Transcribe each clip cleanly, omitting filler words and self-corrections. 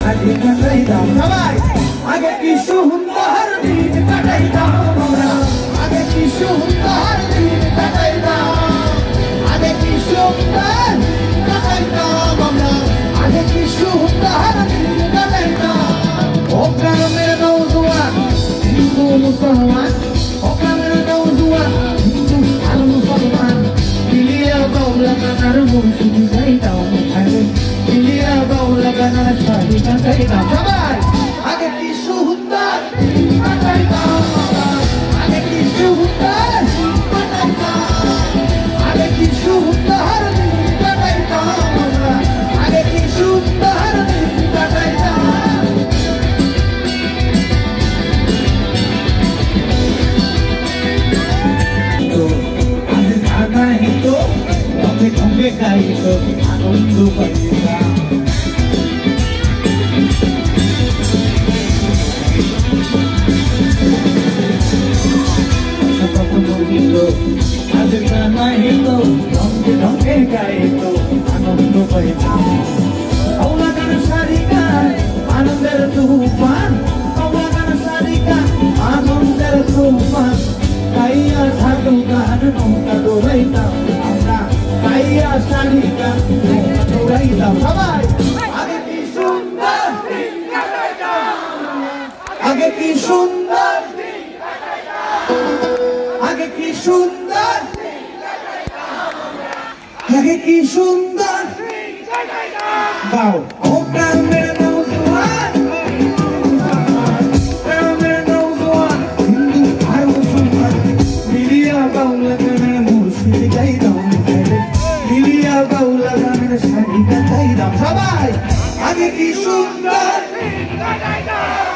আগে কাটাই দাও সবাই আগে কি সুন্দর দিন কাটাই দাও আমরা আগে কি সুন্দর দিন কাটাই দাও আগে কি সুন্দর কাটাই দাও আমরা আগে কি সুন্দর দিন কাটাই দাও ও গ্রামের নওজোয়ান হিন্দু মুসলমান ও গ্রামের নওজোয়ান হিন্দু আর মুসলমান মিলিয়া বাউলা গানার মুর্শিদি গাই দাও আগে মিলিয়া বাউলা গানার শাড়ি কাটাই দাও সবাই আগে কি সুন্দর দিন কাটাই দাও আগে কি সুন্দর কাটাই দাও আগে কি সুন্দর দিন কাটাই দাও আগে কি সুন্দর দিন কাটাই দাও সঙ্গে গাইত আনন্দ পাইলা আজ গানা হিত সঙ্গে সঙ্গে গাইত আনন্দ পাইলা আওলা গান সারি গান আনন্দের তুফান আওলা গান সারি গান আনন্দের তুফান গাইয়া থাকো গান নৌকা দৌড়াইতাম আমরা গাইয়া সারি গান নৌকা দৌড়াইতাম সবাই আগে কি সুন্দর দিন কাটাইতাম আগে কি সুন্দর দিন কাটাইতাম আগে কি সুন্দর দিন কাটাইতাম আগে কি সুন্দর দিন কাটাইতাম গাও ও গ্রামের নওজোয়ান গ্রামের নওজোয়ান হিন্দু আর মুসলমান মিলিয়া বাউলা গানের মুর্শিদি গাই দাও মিলিয়া বাউলা গানের শাড়ি কাটাই দাও সবাই আগে কি সুন্দর দিন কাটাইতাম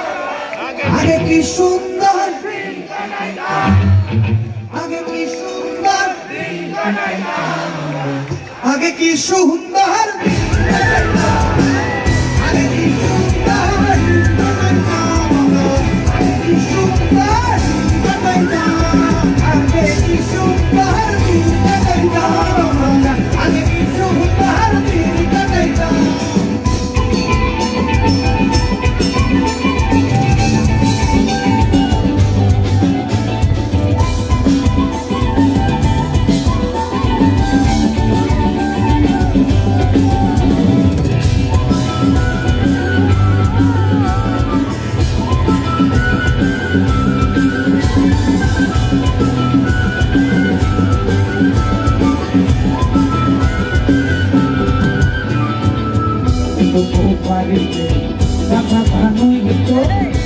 আগে কি সুন্দর দিন কাটাইতাম আগে কি সুন্দর দিন কাটাইতাম আগে কি সুন্দর দিন কাটাইতাম আগে কি সুন্দর দিন কাটাইতাম আগে কি সুন্দর দিন কাটাইতাম আগে কি সুন্দর দিন কাটাইতাম আগে কি সুন্দর দিন কাটাইতাম Paris, Santa Maria,